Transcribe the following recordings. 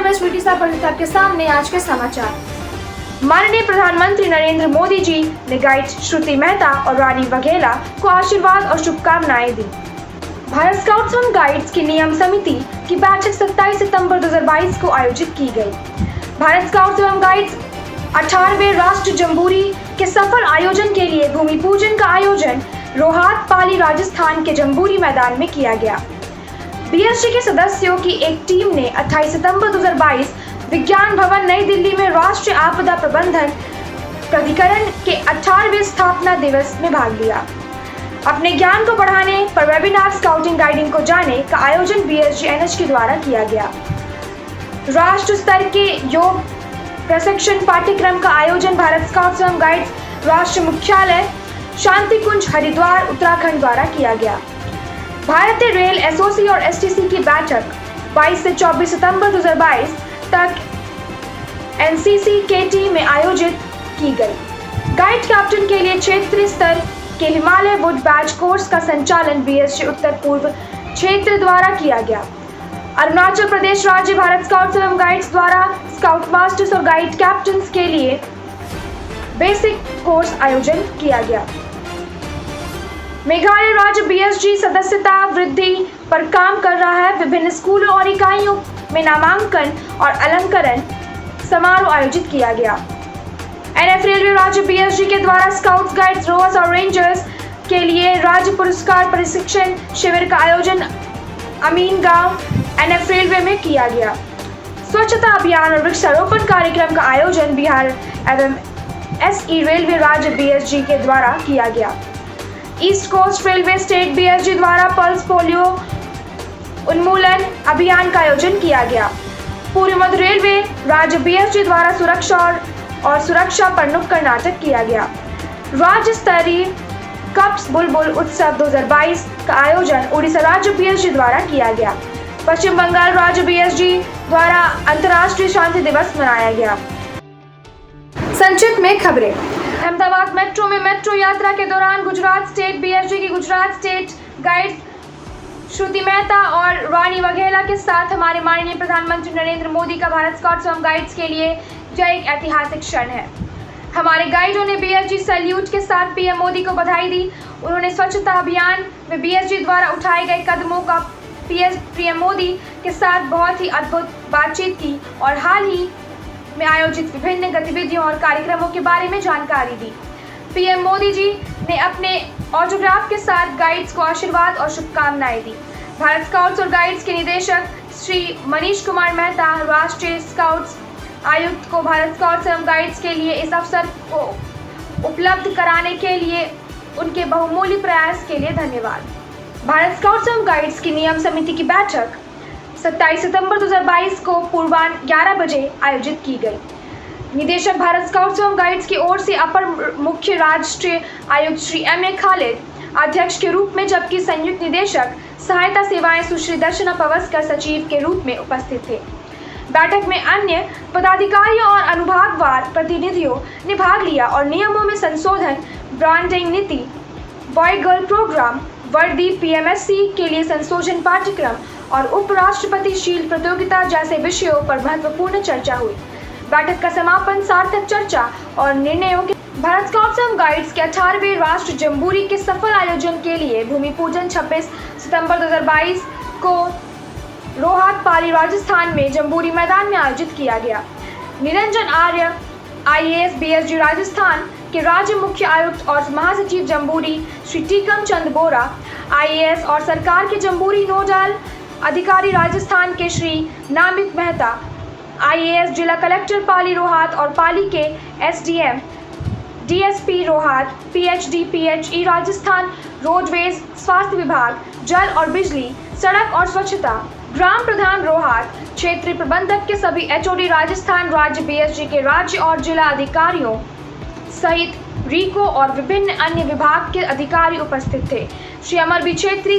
मैं स्वीटी साहब आपके सामने आज के समाचार। माननीय प्रधानमंत्री नरेंद्र मोदी जी ने गाइड श्रुति मेहता और रानी वघेला को आशीर्वाद और शुभकामनाएं दी। भारत स्काउट्स एवं गाइड्स की नियम समिति की बैठक 27 सितंबर 2022 को आयोजित की गई। भारत स्काउट्स एवं गाइड्स 18वें राष्ट्रीय जम्बूरी के सफल आयोजन के लिए भूमि पूजन का आयोजन रोहत पाली राजस्थान के जम्बूरी मैदान में किया गया। बीएसजी के सदस्यों की एक टीम ने 28 सितंबर 2022 विज्ञान भवन नई दिल्ली में राष्ट्रीय आपदा प्रबंधन प्राधिकरण के 18वें स्थापना दिवस में भाग लिया। अपने ज्ञान को बढ़ाने पर वेबिनार स्काउटिंग गाइडिंग को जाने का आयोजन बीएसजी के द्वारा किया गया। राष्ट्र स्तर के योग प्रशिक्षण पाठ्यक्रम का आयोजन भारत स्काउट्स एवं गाइड्स राष्ट्रीय मुख्यालय शांति कुंज हरिद्वार उत्तराखंड द्वारा किया गया। भारतीय रेल एसओसी और एसटीसी की बैठक 22 से 24 सितंबर 2022 तक एनसीसी केटी में आयोजित की गई। गाइड कैप्टन के लिए क्षेत्रीय स्तर के हिमालय वुड बैच कोर्स का संचालन बीएसजी उत्तर पूर्व क्षेत्र द्वारा किया गया। अरुणाचल प्रदेश राज्य भारत स्काउट्स एवं गाइड्स द्वारा स्काउट मास्टर्स और गाइड कैप्टन्स के लिए बेसिक कोर्स आयोजन किया गया। मेघालय राज्य बीएसजी सदस्यता वृद्धि पर काम कर रहा है। विभिन्न स्कूलों और इकाइयों में नामांकन और अलंकरण समारोह आयोजित किया गया। एनएफ रेलवे राज्य बीएसजी के द्वारा स्काउट्स गाइड्स रोवर्स और रेंजर्स के लिए राज्य पुरस्कार प्रशिक्षण शिविर का आयोजन अमीन गांव एनएफ रेलवे में किया गया। स्वच्छता अभियान और वृक्षारोपण कार्यक्रम का आयोजन बिहार एवं एसई रेलवे राज्य बीएसजी के द्वारा किया गया। East coast railway state BSG द्वारा पल्स पोलियो उन्मूलन अभियान का आयोजन किया गया। पूर्व मध्य रेलवे राज्य बीएसजी द्वारा सुरक्षा पर नुक्कड़ नाटक किया गया। राज्य स्तरीय कप्स बुलबुल उत्सव 2022 का आयोजन उड़ीसा राज्य बीएसजी द्वारा किया गया। पश्चिम बंगाल राज्य बीएसजी द्वारा अंतर्राष्ट्रीय शांति दिवस मनाया गया। संक्षिप्त में खबरें। अहमदाबाद मेट्रो में मेट्रो यात्रा के दौरान गुजरात स्टेट बीएसजी की गुजरात स्टेट गाइड श्रुति मेहता और रानी वघेला के साथ हमारे माननीय प्रधानमंत्री नरेंद्र मोदी का भारत स्काउट्स एवं गाइड्स के लिए यह एक ऐतिहासिक क्षण है। हमारे गाइडों ने बीएसजी सैल्यूट के साथ पीएम मोदी को बधाई दी। उन्होंने स्वच्छता अभियान में बीएसजी द्वारा उठाए गए कदमों का पीएम मोदी के साथ बहुत ही अद्भुत बातचीत की और हाल ही में आयोजित विभिन्न गतिविधियों और कार्यक्रमों के बारे में जानकारी दी। पीएम मोदी जी ने अपने ऑटोग्राफ के साथ गाइड्स को आशीर्वाद और शुभकामनाएं दी। भारत स्काउट्स और गाइड्स के निदेशक श्री मनीष कुमार मेहता राष्ट्रीय स्काउट्स आयुक्त को भारत स्काउट्स एवं गाइड्स के लिए इस अवसर को उपलब्ध कराने के लिए उनके बहुमूल्य प्रयास के लिए धन्यवाद। भारत स्काउट्स एवं गाइड्स की नियम समिति की बैठक 27 सितंबर 2022 को पूर्वाह्न 11 बजे आयोजित की गई। निदेशक भारत स्काउट्स एवं गाइड्स की ओर से अपर मुख्य राष्ट्रीय आयुक्त श्री एम.ए. खालिद अध्यक्ष के रूप में, जबकि संयुक्त निदेशक सहायता सेवाएं सुश्री दर्शना पवस्कर सचिव के रूप में उपस्थित थे। बैठक में अन्य पदाधिकारियों और अनुभागवार प्रतिनिधियों ने भाग लिया और नियमों में संशोधन, ब्रांडिंग नीति, बॉय गर्ल प्रोग्राम, वर्दी, पीएमएससी के लिए संशोधन पाठ्यक्रम और उपराष्ट्रपति शील्ड प्रतियोगिता जैसे विषयों पर महत्वपूर्ण चर्चा हुई। बैठक का समापन सार्थक चर्चा और निर्णयों के भारत स्काउट्स एवं गाइड्स के 18वें राष्ट्रीय जम्बूरी के सफल आयोजन के लिए भूमि पूजन 26 सितंबर 2022 को रोहत पाली राजस्थान में जम्बूरी मैदान में आयोजित किया गया। निरंजन आर्य आईएएस बीएसजी राजस्थान के राज्य मुख्य आयुक्त और महासचिव जम्बूरी श्री टीकम चंद बोरा आईएएस और सरकार के जम्बूरी नोडल अधिकारी राजस्थान के श्री नामित मेहता आईएएस जिला कलेक्टर पाली रोहत और पाली के SDM DSP Rohat PhD PHE Rajasthan roadways स्वास्थ्य विभाग जल और बिजली सड़क और स्वच्छता ग्राम प्रधान रोहत क्षेत्रीय प्रबंधक के सभी एचओडी राजस्थान राज्य बीएसजी के राज्य और जिला अधिकारियों सहित रीको और विभिन्न अन्य विभाग के अधिकारी उपस्थित थे। श्री अमर बी क्षेत्री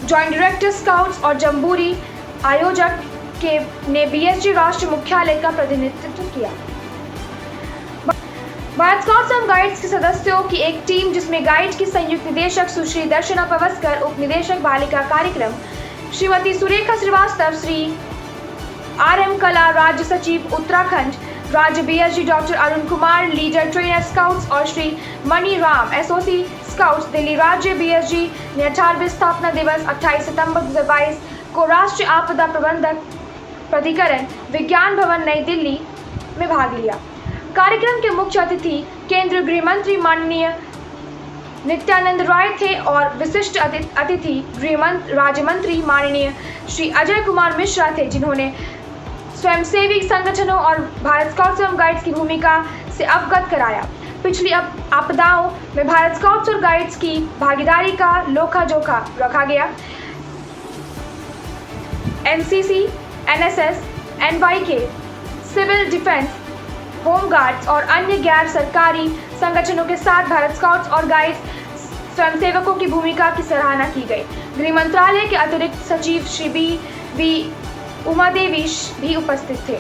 जॉइंट डायरेक्टर स्काउट्स और जम्बूरी आयोजक ने बीएसजी राष्ट्रीय मुख्यालय का प्रतिनिधित्व किया। भारत स्काउट्स एवं गाइड्स के सदस्यों की एक टीम, जिसमें गाइड की संयुक्त निदेशक सुश्री दर्शना पवस्कर, उप निदेशक बालिका कार्यक्रम श्रीमती सुरेखा श्रीवास्तव, श्री RM कला राज्य सचिव उत्तराखंड राज्य BSG doctor Arun Kumar, leader trainer scouts, और श्री मणि राम, SOC स्काउट्स दिल्ली राज्य BSG ने 18वें स्थापना दिवस 28 सितंबर 2022 को राष्ट्रीय आपदा प्रबंधक प्राधिकरण विज्ञान भवन नई दिल्ली में भाग लिया। कार्यक्रम के मुख्य अतिथि केंद्रीय गृह मंत्री माननीय नित्यानंद राय थे और विशिष्ट अतिथि गृह राज्य मंत्री माननीय श्री अजय कुमार मिश्रा थे, जिन्होंने स्वयंसेवी संगठनों और भारत स्काउट्स एवं गाइड्स की भूमिका से अवगत कराया। पिछली आपदाओं में भारत स्काउट्स और गाइड्स की भागीदारी का लेखा जोखा रखा गया। NCC, NSS, NYK, civil defence, home guards और अन्य गैर सरकारी संगठनों के साथ भारत स्काउट्स और गाइड्स स्वयंसेवकों की भूमिका की सराहना की गई। गृह मंत्रालय के अतिरिक्त सचिव श्री बी उमादेवी भी उपस्थित थे।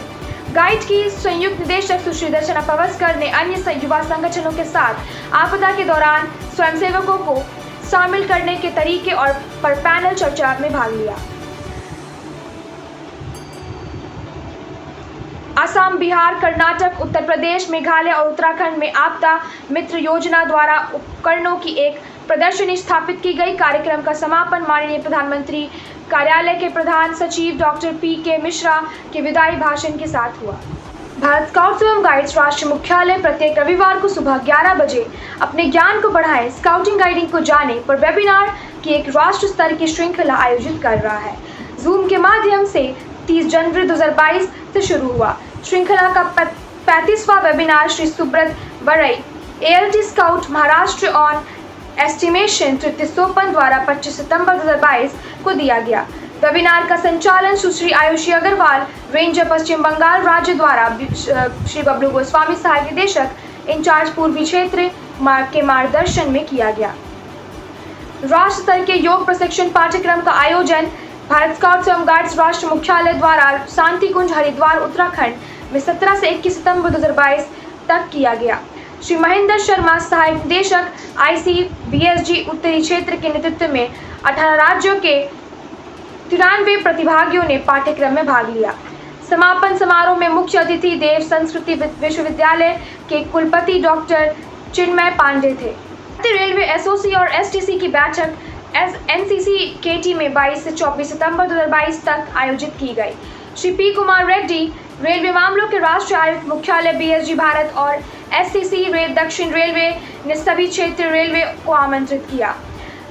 गाइड की संयुक्त निदेशक सुश्री दर्शना पवस्कर ने अन्य युवा संगठनों के साथ आपदा के दौरान स्वयंसेवकों को शामिल करने के तरीके और पर पैनल चर्चा में भाग लिया। असम, बिहार, कर्नाटक, उत्तर प्रदेश, मेघालय और उत्तराखंड में आपदा मित्र योजना द्वारा उपकरणों की एक प्रदर्शनी स्थापित की गई। कार्यक्रम का समापन माननीय प्रधानमंत्री कार्यालय के प्रधान सचिव डॉक्टर PK मिश्रा के विदाई भाषण के साथ हुआ। भारत स्काउट्स एवं गाइड्स राष्ट्रीय मुख्यालय प्रत्येक रविवार को सुबह 11 बजे अपने ज्ञान को बढ़ाएं, स्काउटिंग गाइडिंग को जाने पर वेबिनार की एक राष्ट्र स्तर की श्रृंखला आयोजित कर रहा है। जूम के माध्यम से 30 जनवरी 2022 से शुरू हुआ। श्रृंखला का 35वां वेबिनार श्री सुब्रत बरई, ALT scout Maharashtra on estimation तृतीय सोपान द्वारा 25 सितंबर 2022 को दिया गया। वेबिनार का संचालन सुश्री आयुषी अग्रवाल, रेंजर पश्चिम बंगाल राज्य द्वारा श्री बबलू गोस्वामी सहायक निदेशक इंचार्ज पूर्वी क्षेत्र के मार्गदर्शन में किया गया। राष्ट्र स्तर के योग प्रशिक्षण पाठ्यक्रम का आयोजन भारत स्काउट्स एवं गाइड्स राष्ट्र मुख्यालय द्वारा शांति कुंज हरिद्वार उत्तराखंड में 17 से 21 सितंबर 2022 तक किया गया। श्री महेंद्र शर्मा सहायक निदेशक ICBSG उत्तरी क्षेत्र के नेतृत्व में 18 राज्यों के 93 प्रतिभागियों ने पाठ्यक्रम में भाग लिया। समापन समारोह में मुख्य अतिथि देव संस्कृति विश्वविद्यालय के कुलपति डॉक्टर चिन्मय पांडे थे। रेलवे SOC और STC की बैठक NCC KT में 22 से 24 सितंबर 2022 तक आयोजित की गई। श्री P कुमार रेड्डी, रेलवे मामलों के राष्ट्रीय आयुक्त मुख्यालय BSG भारत और SCC दक्षिण रेलवे ने सभी क्षेत्रीय रेलवे को आमंत्रित किया।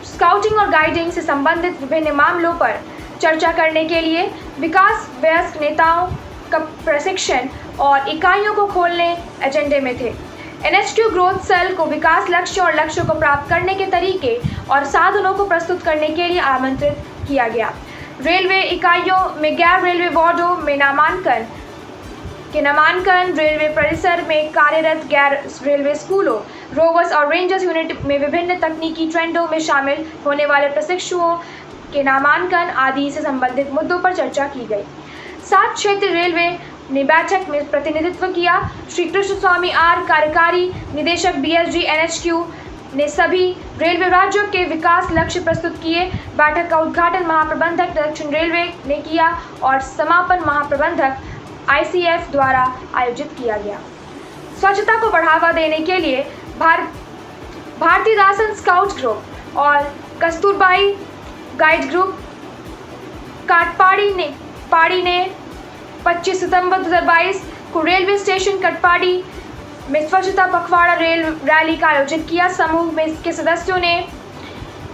स्काउटिंग और गाइडिंग से संबंधित विभिन्न मामलों पर चर्चा करने के लिए विकास वयस्क नेताओं का प्रशिक्षण और इकाइयों को खोलने एजेंडे में थे। NHQ ग्रोथ सेल को विकास लक्ष्य और लक्ष्यों को प्राप्त करने के तरीके और साधनों को प्रस्तुत करने के लिए आमंत्रित किया गया। रेलवे इकाइयों में गैर रेलवे वार्डों में नामांकन, रेलवे परिसर में कार्यरत गैर रेलवे स्कूलों, रोवर्स और रेंजर्स यूनिट में विभिन्न तकनीकी ट्रेंडों में शामिल होने वाले प्रशिक्षुओं के नामांकन आदि से संबंधित मुद्दों पर चर्चा की गई। 7 क्षेत्रीय रेलवे ने बैठक में प्रतिनिधित्व किया। श्री कृष्ण स्वामी R, कार्यकारी निदेशक BSG NHQ ने सभी रेलवे राज्यों के विकास लक्ष्य प्रस्तुत किए। बैठक का उद्घाटन महाप्रबंधक दक्षिण रेलवे ने किया और समापन महाप्रबंधक ICF द्वारा आयोजित किया गया। स्वच्छता को बढ़ावा देने के लिए भारती दासन स्काउट ग्रुप और कस्तूरबाई गाइड ग्रुप कटपाड़ी ने 25 सितंबर 2022 को रेलवे स्टेशन कटपाड़ी में स्वच्छता पखवाड़ा रैली का आयोजन किया। समूह में के सदस्यों ने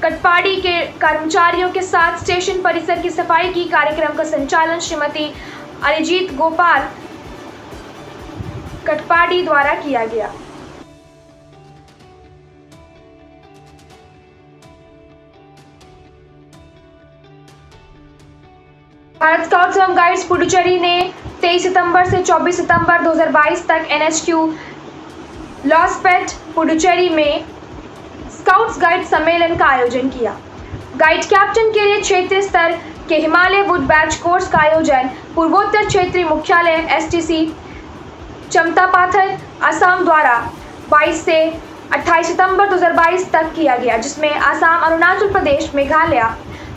कटपाड़ी के कर्मचारियों के साथ स्टेशन परिसर की सफाई की। कार्यक्रम का संचालन श्रीमती अरिजीत गोपाल कटपाड़ी द्वारा किया गया। भारत स्काउट्स एवं गाइड्स पुडुचेरी ने 23 सितंबर से 24 सितंबर 2022 तक NHQ लॉसपेट पुडुचेरी में स्काउट्स गाइड सम्मेलन का आयोजन किया। गाइड कैप्टन के लिए क्षेत्रीय स्तर के हिमालय वुड बैच कोर्स का आयोजन पूर्वोत्तर क्षेत्रीय मुख्यालय STC चमतापाथर असम द्वारा 22 से 28 सितंबर 2022 तक किया गया, जिसमें असम, अरुणाचल प्रदेश, मेघालय,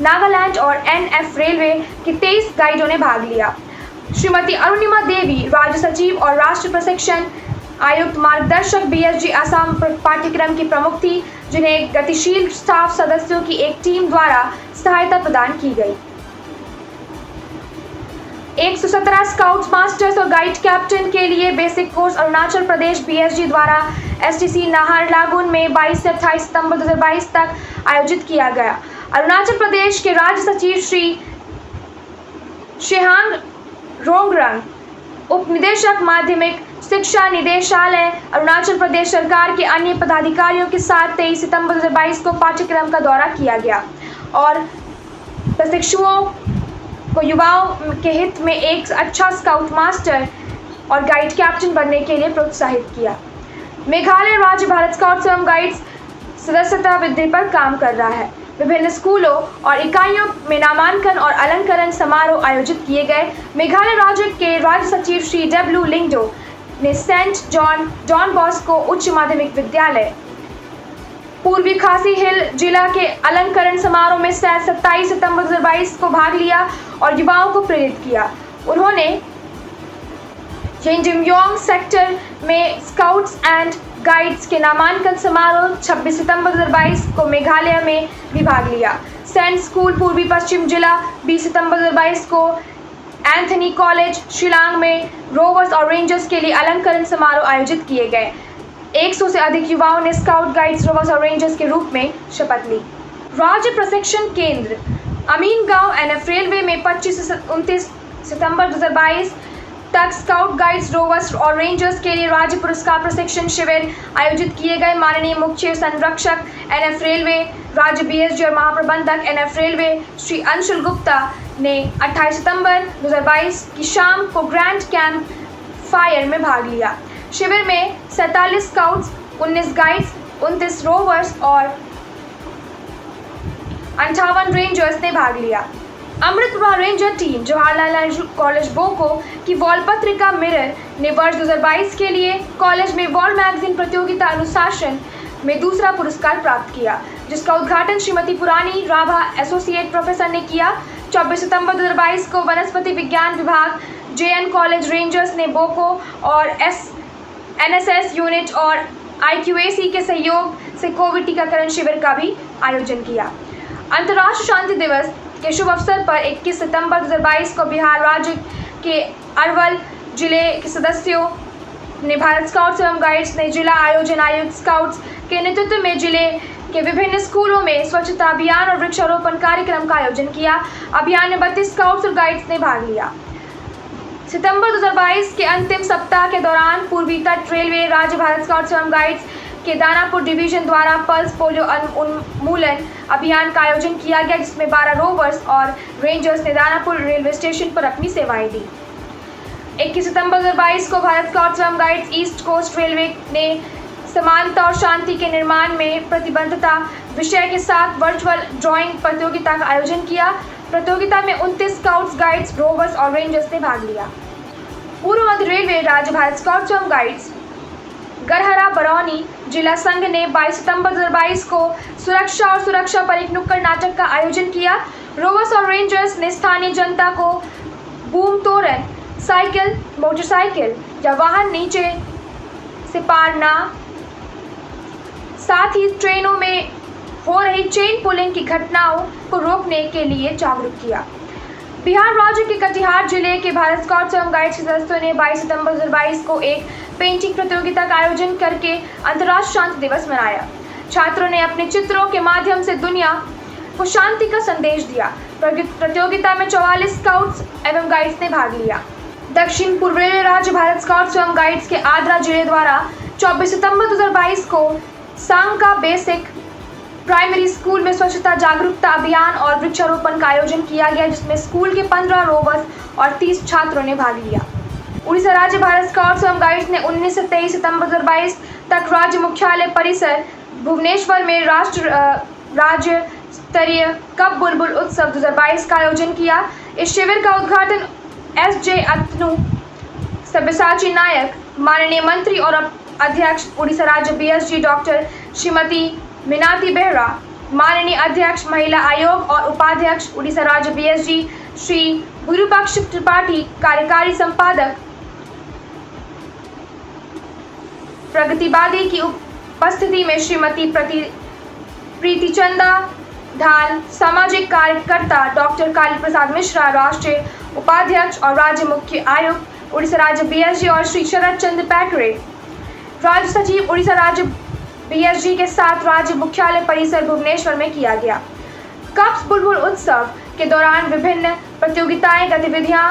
नागालैंड और NF रेलवे के 23 गाइडों ने भाग लिया। श्रीमती अरुणिमा देवी, राज्य सचिव और राष्ट्रीय प्रशिक्षण आयुक्त मार्गदर्शक बीएसजी असम पाठ्यक्रम की प्रमुख थी, जिन्हें गतिशील स्टाफ सदस्यों की एक टीम द्वारा सहायता प्रदान की गई। 117 स्काउट्स मास्टर्स और गाइड कैप्टन के लिए basic course Arunachal Pradesh BSG द्वारा एसटीसी नाहरलागुन में 22 से 28 सितंबर 2022 तक आयोजित किया गया। अरुणाचल प्रदेश के राज्य सचिव श्री शेहांग रोंगरंग, उप निदेशक माध्यमिक शिक्षा निदेशालय अरुणाचल प्रदेश सरकार के अन्य पदाधिकारियों के साथ 23 सितंबर 2022 को पाठ्यक्रम का दौरा किया गया और प्रशिक्षुओं को युवाओं के हित में एक अच्छा स्काउट मास्टर और गाइड कैप्टन बनने के लिए प्रोत्साहित किया। मेघालय राज्य भारत स्काउट्स एवं गाइड्स सदस्यता वृद्धि पर काम कर रहा है। विभिन्न स्कूलों और इकाइयों में नामांकन और अलंकरण समारोह आयोजित किए गए। मेघालय राज्य के राज्य सचिव श्री डब्ल्यू लिंगडो ने सेंट जॉन बॉस्को उच्च माध्यमिक विद्यालय पूर्वी खासी हिल जिला के अलंकरण समारोह में 27 सितंबर 2022 को भाग लिया और युवाओं को प्रेरित किया। उन्होंने येंजिमयोंग सेक्टर में स्काउट्स एंड गाइड्स के नामांकन समारोह 26 सितंबर 2022 को मेघालय में भी भाग लिया। सेंट स्कूल पूर्वी पश्चिम जिला 20 सितंबर 2022 को एंथनी कॉलेज शिलांग में रोवर्स और रेंजर्स के लिए अलंकरण समारोह आयोजित किए गए। 100 से अधिक युवाओं ने स्काउट गाइड्स रोवर्स और रेंजर्स के रूप में शपथ ली। राज्य प्रशिक्षण केंद्र अमीनगांव एनएफ रेलवे में 25 से 29 सितंबर 2022 तक स्काउट गाइड्स रोवर्स और रेंजर्स के लिए राज्य पुरस्कार प्रशिक्षण शिविर आयोजित किए गए। माननीय मुख्य संरक्षक एनएफ रेलवे राज्य बीएसजी और महाप्रबंधक एनएफ रेलवे श्री अंशुल गुप्ता ने 28 सितंबर 2022 की शाम को ग्रैंड कैंप फायर में भाग लिया। शिविर में 47 स्काउट्स, 19 गाइड्स, 29 रोवर्स और 58 रेंजर्स ने भाग लिया। Amrit Prabha ranger team Jawaharlal Nehru college Boko की वॉल पत्रिका मिरर ने वर्ष 2022 के लिए कॉलेज में वॉल मैगजीन प्रतियोगिता अनुशासन में दूसरा पुरस्कार प्राप्त किया, जिसका उद्घाटन श्रीमती पुरानी राभा एसोसिएट प्रोफेसर ने किया। 24 सितंबर 2022 को वनस्पति विज्ञान विभाग जेएन कॉलेज रेंजर्स ने बोको और एनएसएस यूनिट और आईक्यूएसी के सहयोग से कोविड टीकाकरण शिविर का भी आयोजन किया। अंतर्राष्ट्रीय शांति दिवस के शुभ अवसर पर 21 सितंबर 2022 को बिहार राज्य के अरवल जिले के सदस्यों ने भारत स्काउट्स एवं गाइड्स ने जिला आयोजन आयुक्त स्काउट्स के नेतृत्व में जिले के विभिन्न स्कूलों में स्वच्छता अभियान और वृक्षारोपण कार्यक्रम का आयोजन किया। अभियान में 32 स्काउट्स और गाइड्स ने भाग लिया। सितंबर 2022 के अंतिम सप्ताह के दौरान पूर्वी तट रेलवे राज्य भारत स्काउट्स एवं गाइड्स के दानापुर डिवीजन द्वारा पल्स पोलियो उन्मूलन अभियान का आयोजन किया गया, जिसमें 12 रोवर्स और रेंजर्स ने दानापुर रेलवे स्टेशन पर अपनी सेवाएं दी। 21 सितंबर 2022 को भारत स्काउट्स एवं गाइड्स ईस्ट कोस्ट रेलवे ने समानता और शांति के निर्माण में प्रतिबद्धता विषय के साथ वर्चुअल ड्राइंग प्रतियोगिता का आयोजन किया। प्रतियोगिता में 29 स्काउट्स, गाइड्स, रोवर्स और रेंजर्स ने भाग लिया। पूर्व मध्य रेलवे राज्य भारत स्काउट्स एवं गाइड्स गरहरा बरौनी जिला संघ ने 22 सितंबर 2022 को सुरक्षा और सुरक्षा पर एक नुक्कड़ नाटक का आयोजन किया। रोवर्स और रेंजर्स ने स्थानीय जनता को बूम तोरण, साइकिल, मोटरसाइकिल या वाहन नीचे से पार ना, साथ ही ट्रेनों में हो रही चेन पुलिंग की घटनाओं को रोकने के लिए जागरूक किया। बिहार राज्य के कटिहार जिले के भारत स्काउट्स एवं गाइड्स के सदस्यों ने 22 सितंबर 2022 को एक पेंटिंग प्रतियोगिता का आयोजन करके अंतर्राष्ट्रीय शांति दिवस मनाया। छात्रों ने अपने चित्रों के माध्यम से दुनिया को शांति का संदेश दिया। प्रतियोगिता में 44 स्काउट्स एवं गाइड्स ने भाग लिया। दक्षिण पूर्व रेलवे राज्य भारत स्काउट्स एवं गाइड्स के आद्रा जिले द्वारा 24 सितंबर 2022 को सांका बेसिक प्राइमरी स्कूल में स्वच्छता जागरूकता अभियान और वृक्षारोपण का आयोजन किया गया, जिसमें स्कूल के 15 रोवर्स और 30 छात्रों ने भाग लिया। उड़ीसा राज्य भारत स्काउट्स एवं गाइड्स ने 19 से 23 सितंबर 2022 तक राज्य मुख्यालय परिसर भुवनेश्वर में राज्य स्तरीय कप बुलबुल उत्सव 2022 का आयोजन किया। इस शिविर का उद्घाटन एस.जे. अतनु, सब्यसाची नायक, माननीय मंत्री और अध्यक्ष उड़ीसा राज्य बीएसजी डॉक्टर श्रीमती मीनाती बेहरा, माननीय अध्यक्ष महिला आयोग और उपाध्यक्ष उड़ीसा राज्य बीएसजी श्री विरूपाक्ष त्रिपाठी कार्यकारी संपादक, प्रगतिवादी की उपस्थिति में श्रीमती प्रीतिचंदा ढाल, सामाजिक कार्यकर्ता डॉक्टर काली प्रसाद मिश्रा, राष्ट्रीय उपाध्यक्ष और राज्य मुख्य आयुक्त उड़ीसा राज्य बीएसजी और श्री शरद चंद्र पैकरे, राज्य सचिव उड़ीसा राज्य बीएसजी के साथ राज्य मुख्यालय परिसर भुवनेश्वर में किया गया। कप्स बुलबुल उत्सव के दौरान विभिन्न प्रतियोगिताएं गतिविधियां,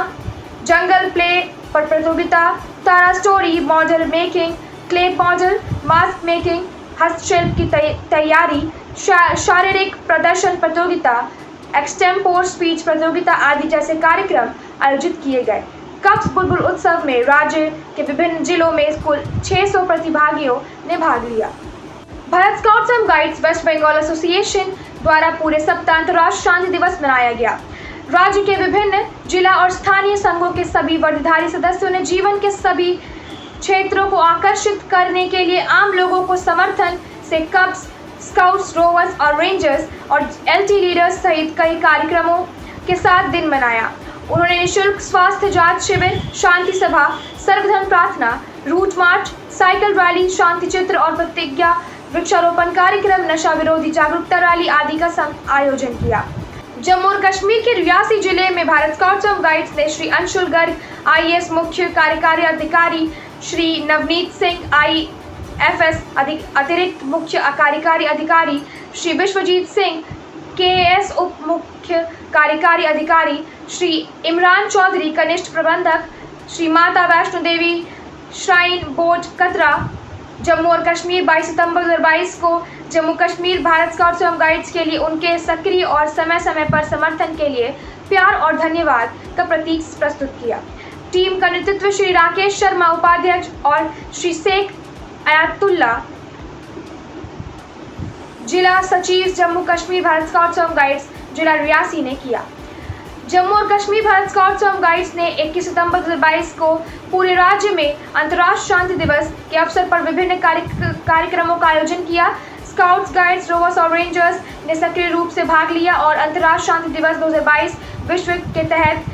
जंगल प्ले पर प्रतियोगिता, तारा story, model making, clay model, mask making, हस्तशिल्प की तैयारी, शारीरिक प्रदर्शन प्रतियोगिता, एक्सटेम्पोर स्पीच प्रतियोगिता आदि जैसे कार्यक्रम आयोजित किए गए। कप्स बुलबुल उत्सव में राज्य के विभिन्न जिलों में कुल 600 प्रतिभागियों ने भाग लिया। Bharat scouts and guides West Bengal association द्वारा पूरे सप्ताह अंतर्राष्ट्रीय शांति दिवस मनाया गया। राज्य के विभिन्न जिला और स्थानीय संघों के सभी वर्गधारी सदस्यों ने जीवन के सभी क्षेत्रों को आकर्षित करने के लिए आम लोगों को समर्थन से कप्स, स्काउट्स, रोवर्स और रेंजर्स और एलटी लीडर्स सहित कई कार्यक्रमों के साथ दिन मनाया। उन्होंने निःशुल्क स्वास्थ्य जांच शिविर, शांति सभा, सर्वधर्म प्रार्थना, रूट मार्च, साइकिल रैली, शांति चित्र और प्रतिज्ञा वृक्षारोपण कार्यक्रम, नशा विरोधी जागरूकता रैली आदि का आयोजन किया। जम्मू और कश्मीर के रियासी जिले में भारत स्काउट्स एंड गाइड्स ने श्री अंशुल गर्ग आईएएस मुख्य कार्यकारी अधिकारी, श्री नवनीत सिंह आईएफएस अतिरिक्त मुख्य कार्यकारी अधिकारी, श्री विश्वजीत सिंह केएएस उप मुख्य कार्यकारी अधिकारी, श्री इमरान चौधरी कनिष्ठ प्रबंधक, श्री माता वैष्णो देवी श्राइन बोर्ड कतरा, जम्मू और कश्मीर 22 सितंबर 2022 को Jammu Kashmir Bharat scouts and guides के लिए उनके सक्रिय और समय समय पर समर्थन के लिए प्यार और धन्यवाद का प्रतीक प्रस्तुत किया। टीम का नेतृत्व श्री राकेश शर्मा उपाध्यक्ष और श्री शेख अयातुल्ला जिला सचिव Jammu Kashmir Bharat scouts and guides जिला रियासी ने किया। जम्मू और Kashmir Bharat scouts and guides ने 21 सितंबर 2022 को पूरे राज्य में अंतर्राष्ट्रीय शांति दिवस के अवसर पर विभिन्न कार्यक्रमों का आयोजन किया। स्काउट्स, गाइड्स, रोवर्स और रेंजर्स ने सक्रिय रूप से भाग लिया और अंतर्राष्ट्रीय शांति दिवस 2022 विश्व के तहत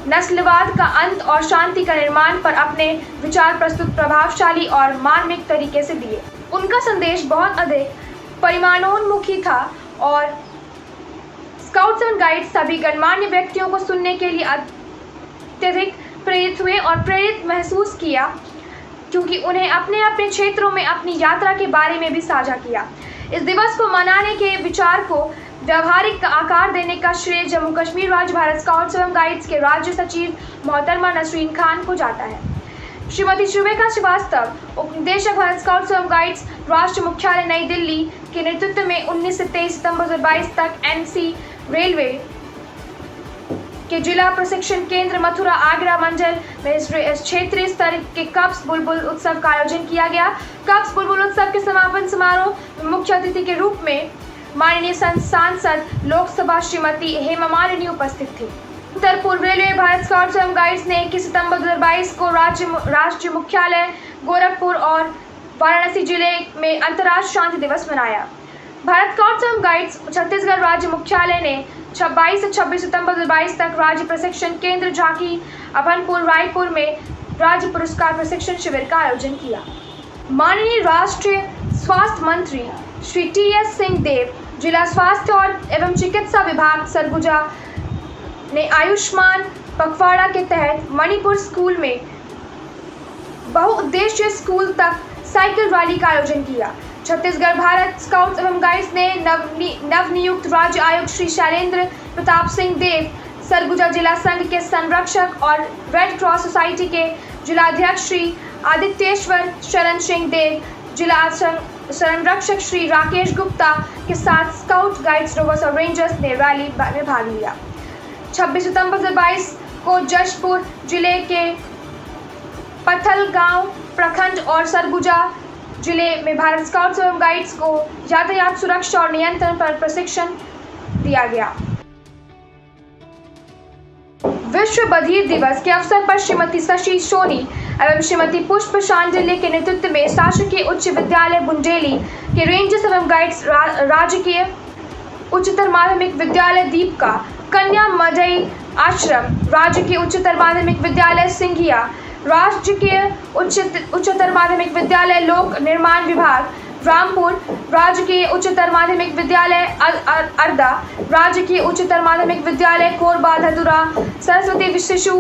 नस्लवाद का अंत और शांति का निर्माण पर अपने विचार प्रस्तुत प्रभावशाली और मार्मिक तरीके से दिए। उनका संदेश बहुत अधिक परिमाणोन्मुखी था और स्काउट्स एंड गाइड्स सभी गणमान्य व्यक्तियों को सुनने के लिए अत्यधिक प्रेरित हुए और प्रेरित महसूस किया, क्योंकि उन्हें अपने अपने क्षेत्रों में अपनी यात्रा के बारे में भी साझा किया। इस दिवस को मनाने के विचार को व्यावहारिक आकार देने का श्रेय जम्मू कश्मीर राज्य भारत स्काउट्स एवं गाइड्स के राज्य सचिव मोहतरमा नसरीन खान को जाता है। श्रीमती श्रीवेका श्रीवास्तव, उप निदेशक भारत स्काउट्स एवं गाइड्स राष्ट्रीय मुख्यालय नई दिल्ली के नेतृत्व में 19 से 23 सितंबर 2022 तक एनसी रेलवे के जिला प्रशिक्षण केंद्र मथुरा आगरा मंडल में क्षेत्रीय स्तर के कप्स बुलबुल उत्सव का आयोजन किया गया। कप्स बुलबुल उत्सव के समापन समारोह में मुख्य अतिथि के रूप में माननीय सांसद लोकसभा श्रीमती हेमा मालिनी उपस्थित थी। उत्तर पूर्व रेलवे भारत स्काउट्स एवं गाइड्स ने 21 सितंबर 2022 को राष्ट्रीय मुख्यालय गोरखपुर और वाराणसी जिले में अंतर्राष्ट्रीय शांति दिवस मनाया। भारत स्काउट्स एवं गाइड्स छत्तीसगढ़ राज्य मुख्यालय ने 22 से 26 सितंबर 2022 तक राज्य प्रशिक्षण केंद्र झांकी अभनपुर रायपुर में राज्य पुरस्कार प्रशिक्षण शिविर का आयोजन किया। माननीय राष्ट्रीय स्वास्थ्य मंत्री श्री टीएस सिंहदेव, जिला स्वास्थ्य और एवं चिकित्सा विभाग सरगुजा ने आयुष्मान पखवाड़ा के तहत मणिपुर स्कूल में बहुउद्देशीय स्कूल तक साइकिल रैली का आयोजन किया। छत्तीसगढ़ भारत स्काउट्स एवं गाइड्स ने नवनियुक्त राज्य आयुक्त श्री शैलेंद्र प्रताप सिंह देव, सरगुजा जिला संघ के संरक्षक और रेड क्रॉस सोसाइटी के जिलाध्यक्ष श्री आदित्येश्वर शरण सिंह देव, जिला संरक्षक श्री राकेश गुप्ता के साथ स्काउट, गाइड्स, रोवर्स और रेंजर्स ने रैली में भाग लिया। 26 सितंबर 2022 को जशपुर जिले के पथलगांव प्रखंड और सरगुजा जिले में भारत स्काउट्स एवं गाइड्स को यातायात सुरक्षा और नियंत्रण पर प्रशिक्षण दिया गया। विश्व बधिर दिवस के अवसर पर श्रीमती शशि सोनी एवं श्रीमती पुष्प शांडिल्य के नेतृत्व में शासकीय उच्च विद्यालय बुंदेली के रेंजर्स एवं गाइड्स, राजकीय उच्चतर माध्यमिक विद्यालय दीपका, कन्या मडई आश्रम, राजकीय उच्चतर माध्यमिक विद्यालय सिंघिया, राजकीय उच्चतर माध्यमिक विद्यालय लोक निर्माण विभाग रामपुर, राजकीय उच्चतर माध्यमिक विद्यालय अर्दा, राजकीय उच्चतर माध्यमिक विद्यालय कोरबा धतुरा, Saraswati Shishu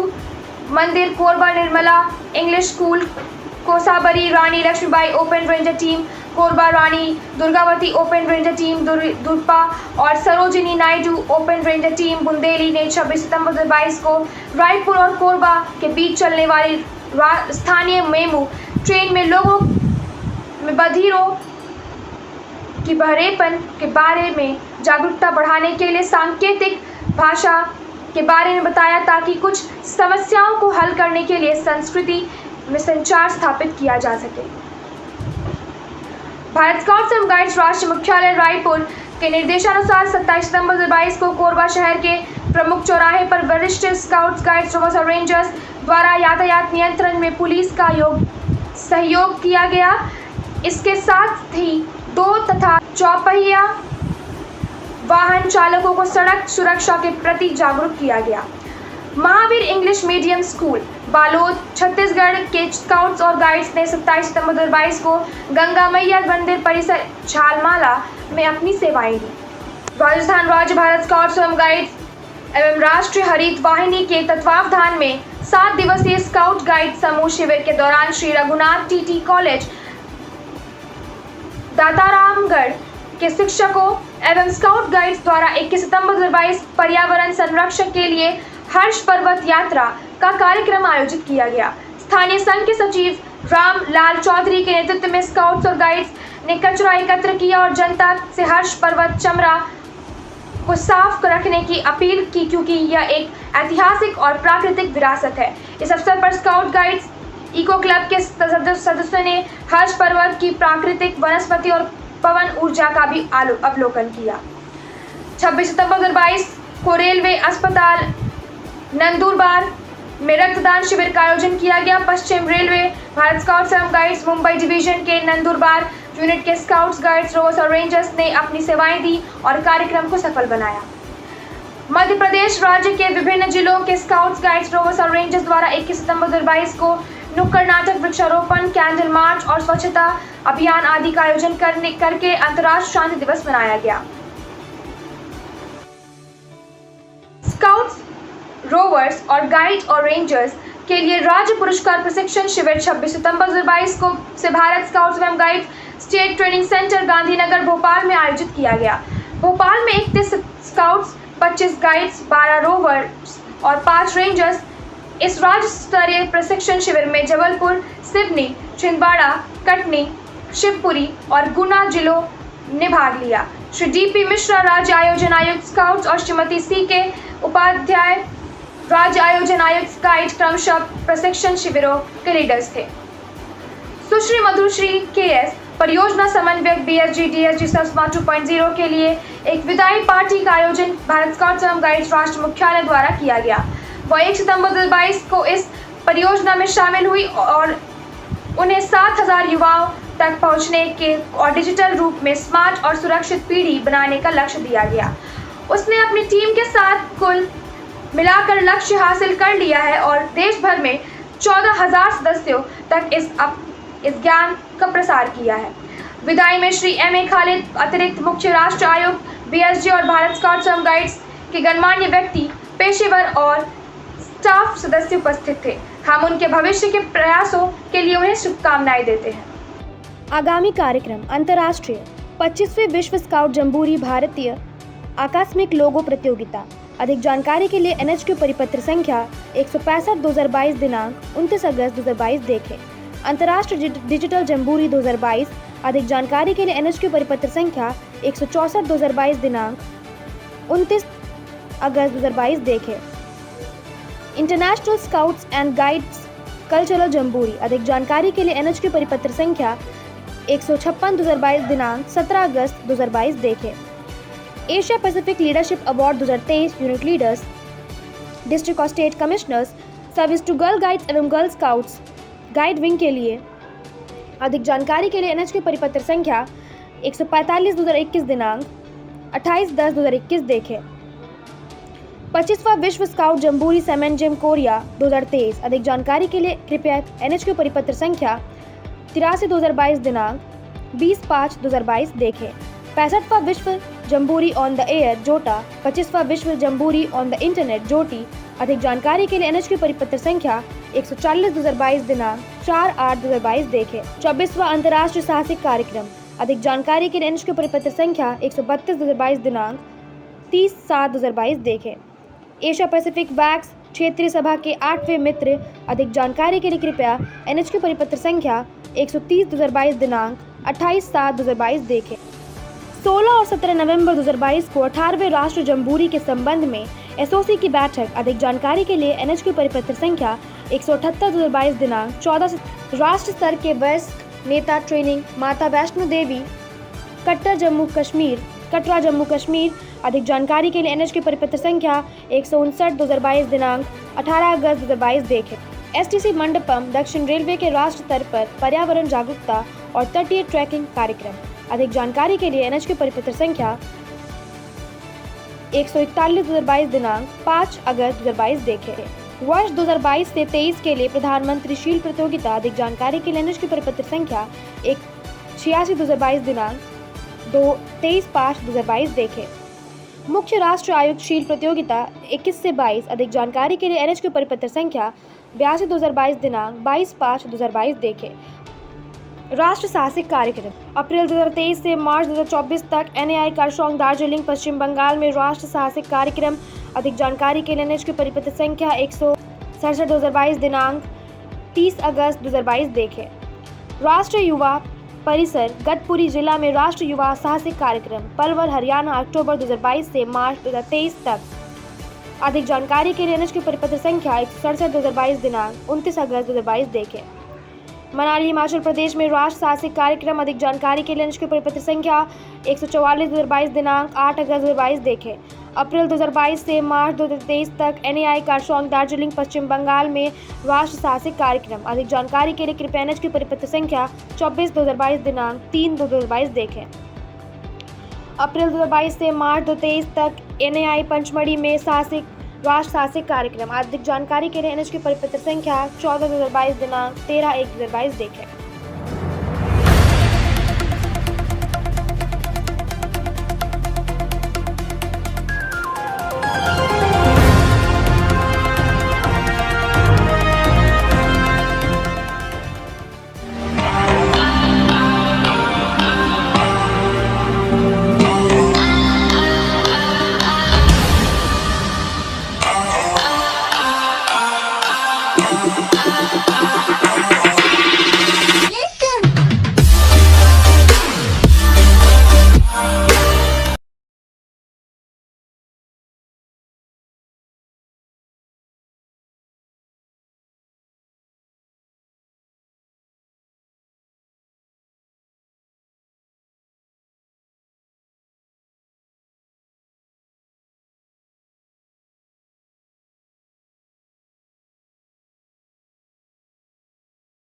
Mandir Korba, Nirmala English school Kosabari, Rani Laxmibai open ranger team Korba, Rani Durgavati open ranger team Durpa और Sarojini Naidu open ranger team Bundeli ने 26 सितंबर 2022 को रायपुर और कोरबा के बीच चलने वाली स्थानीय मेमू ट्रेन में लोगों में बधिरों की बहरेपन के बारे में जागरूकता बढ़ाने के लिए सांकेतिक भाषा के बारे में बताया, ताकि कुछ समस्याओं को हल करने के लिए संस्कृति में संचार स्थापित किया जा सके। भारत स्काउट्स एवं गाइड्स राष्ट्रीय मुख्यालय रायपुर के निर्देशानुसार 27 सितंबर 2022 को कोरबा शहर के प्रमुख चौराहे पर वरिष्ठ स्काउट्स गाइड्स और रेंजर्स द्वारा यातायात नियंत्रण में पुलिस का सहयोग किया गया। इसके साथ ही 2 तथा चौपहिया वाहन चालकों को सड़क सुरक्षा के प्रति जागरूक किया गया। Mahavir English medium school Balod Chhattisgarh के स्काउट्स और गाइड्स ने 27 सितंबर 2022 को गंगा मैया मंदिर परिसर झालमाला में अपनी सेवाएं दी। राजस्थान राज्य भारत स्काउट्स एवं गाइड्स एवं राष्ट्रीय हरित वाहिनी के तत्वावधान में 7 दिवसीय स्काउट गाइड समूह शिविर के दौरान श्री रघुनाथ टीटी कॉलेज दातारामगढ़ के शिक्षकों एवं स्काउट गाइड्स द्वारा 21 सितंबर 2022 पर्यावरण संरक्षण के लिए हर्ष पर्वत यात्रा का कार्यक्रम आयोजित किया गया। स्थानीय संघ के सचिव राम लाल चौधरी के नेतृत्व में स्काउट्स और गाइड्स ने कचरा एकत्र किया और जनता से हर्ष पर्वत चमरा को साफ रखने की अपील की, क्योंकि यह एक ऐतिहासिक और प्राकृतिक विरासत है। इस अवसर पर स्काउट गाइड्स इको क्लब के सदस्यों ने हर्ष पर्वत की प्राकृतिक वनस्पति और पवन ऊर्जा का भी अवलोकन किया। 26 सितंबर 2022 को रेलवे अस्पताल नंदुरबार में रक्तदान शिविर का आयोजन किया गया। पश्चिम रेलवे भारत स्काउट्स एवं गाइड्स मुंबई डिवीजन के नंदुरबार यूनिट के स्काउट्स गाइड्स रोवर्स और रेंजर्स ने अपनी सेवाएं दी और कार्यक्रम को सफल बनाया। मध्य प्रदेश राज्य के विभिन्न जिलों के स्काउट्स गाइड्स रोवर्स और रेंजर्स द्वारा 21 सितंबर 2022 को नुक्कड़ नाटक, वृक्षारोपण, कैंडल मार्च और स्वच्छता अभियान आदि का आयोजन करके अंतर्राष्ट्रीय शांति दिवस मनाया गया। स्काउट्स, रोवर्स और गाइड और रेंजर्स के लिए राज्य पुरस्कार प्रशिक्षण शिविर 26 सितंबर 2022 को से भारत स्काउट्स एवं guide state training centre Gandhinagar Bhopal में आयोजित किया गया। भोपाल में 31 स्काउट्स, 25 गाइड्स, 12 रोवर्स और 5 रेंजर्स इस राज्य स्तरीय प्रशिक्षण शिविर में जबलपुर, सिवनी, छिंदवाड़ा, कटनी, शिवपुरी और गुना जिलों ने भाग लिया। श्री डीपी मिश्रा राज्य आयोजन आयुक्त स्काउट्स और श्रीमती सी के उपाध्याय राज्य आयोजन आयुक्त गाइड क्रमशः प्रशिक्षण शिविरों के लीडर्स थे। सुश्री मधुश्री केएस परियोजना समन्वयक बीएसजी डीएसजी सस्मा 2.0 के लिए एक विदाई पार्टी का आयोजन भारत स्काउट्स एवं गाइड्स राष्ट्रीय मुख्यालय द्वारा किया गया। वह 1 सितंबर 2022 को इस परियोजना में शामिल हुई और उन्हें 7000 युवाओं तक पहुंचने के और डिजिटल रूप में स्मार्ट और सुरक्षित पीढ़ी बनाने का लक्ष्य दिया गया। उसने अपनी टीम के साथ कुल मिलाकर लक्ष्य हासिल कर लिया है और देश भर में 14,000 सदस्यों तक इस ज्ञान का प्रसार किया है। विदाई में श्री एम ए खालिद, अतिरिक्त मुख्य राष्ट्र आयुक्त बीएसजी और भारत स्काउट्स एवं गाइड्स के गणमान्य व्यक्ति, पेशेवर और स्टाफ सदस्य उपस्थित थे। हम उनके भविष्य के प्रयासों के लिए उन्हें शुभकामनाएं देते हैं। आगामी कार्यक्रम अंतर्राष्ट्रीय 25वीं विश्व स्काउट जम्बूरी भारतीय आकस्मिक लोगो प्रतियोगिता। अधिक जानकारी के लिए NHQ परिपत्र संख्या 165/2022 दिनांक 29 अगस्त 2022 देखें। अंतर्राष्ट्रीय डिजिटल जम्बूरी 2022। अधिक जानकारी के लिए NHQ परिपत्र संख्या 164/2022 दिनांक 29 अगस्त 2022 देखें। International scouts and guides cultural jamboree. अधिक जानकारी के लिए NHQ परिपत्र संख्या 156/2022 दिनांक 17 अगस्त 2022 देखें। Asia Pacific leadership award 2023 unit leaders, district और state commissioners, service to girl guides एवं गर्ल स्काउट्स गाइड विंग के लिए। अधिक जानकारी के लिए NHQ परिपत्र संख्या 145/2021 दिनांक 28/10/2021 देखें। 25वां विश्व स्काउट जम्बूरी सेमेंजेम कोरिया 2023। अधिक जानकारी के लिए कृपया NHQ परिपत्र संख्या 83/2022 दिनांक 20/5/2022 देखें। 65वां विश्व जम्बूरी ऑन द एयर जोटा 25वां विश्व जम्बूरी ऑन द इंटरनेट जोटी। अधिक जानकारी के लिए NHQ परिपत्र संख्या 140/2022 दिनांक 4/8/2022 देखें। 24वां अंतर्राष्ट्रीय साहसिक कार्यक्रम। अधिक जानकारी के लिए NHQ परिपत्र संख्या 132/2022 दिनांक 30/7/2022 देखें। एशिया पैसिफिक वैक्स क्षेत्रीय सभा के 8वें मित्र। अधिक जानकारी के लिए कृपया NHQ परिपत्र संख्या 130/2022 दिनांक 28/7/2022 देखें। 16 और 17 नवंबर 2022 को 18वें राष्ट्रीय जम्बूरी के संबंध में SOC की बैठक। अधिक जानकारी के लिए NHQ परिपत्र संख्या 178/2022 दिनांक 14 से राष्ट्र स्तर के वयस्क नेता ट्रेनिंग माता वैष्णो देवी कटरा जम्मू कश्मीर। अधिक जानकारी के लिए NHQ परिपत्र संख्या 159/2022 दिनांक 18 अगस्त 2022 देखें। STC मंडपम दक्षिण रेलवे के राष्ट्र स्तर पर पर्यावरण जागरूकता और तटीय ट्रैकिंग कार्यक्रम। अधिक जानकारी के लिए NHQ परिपत्र संख्या 141/2022 दिनांक 5 अगस्त 2022 देखें। वर्ष 2022 से 23 के लिए प्रधानमंत्री शील प्रतियोगिता। अधिक जानकारी के लिए NHQ परिपत्र संख्या 86/2022 दिनांक 23/5/2022 देखें। मुख्य राष्ट्रीय आयुक्त शील प्रतियोगिता 21 से 22। अधिक जानकारी के लिए NHQ परिपत्र संख्या 82/2022 दिनांक 22/5/2022 देखें। राष्ट्र साहसिक कार्यक्रम। अप्रैल 2023 से मार्च 2024 तक NAI कारशोंग दार्जिलिंग पश्चिम बंगाल में राष्ट्र साहसिक कार्यक्रम। अधिक जानकारी के लिए NHQ परिपत्र संख्या 167/2022 दिनांक 30 अगस्त 2022 देखें। राष्ट्रीय युवा परिसर गतपुरी जिला में राष्ट्रीय युवा साहसिक कार्यक्रम पलवल हरियाणा अक्टूबर 2022 से मार्च 2023 तक। अधिक जानकारी के लिए NHQ परिपत्र संख्या 167/2022 दिनांक 29 अगस्त 2022 देखें। मनाली हिमाचल प्रदेश में राष्ट्र साहसिक कार्यक्रम। अधिक जानकारी के लिए NHQ परिपत्र संख्या 144/2022 दिनांक 8 अगस्त 2022 देखें। अप्रैल 2022 से मार्च 2023 तक NAI कारशोंग दार्जिलिंग पश्चिम बंगाल में राष्ट्र साहसिक कार्यक्रम। अधिक जानकारी के लिए कृपया NHQ परिपत्र संख्या 24/2022 दिनांक 3/2022 देखें। अप्रैल 2022 से मार्च 2023 तक NAI पंचमढ़ी में राष्ट्र साहसिक कार्यक्रम। अधिक जानकारी के लिए NHQ परिपत्र संख्या 14/2022 दिनांक 13/1/2022 देखें।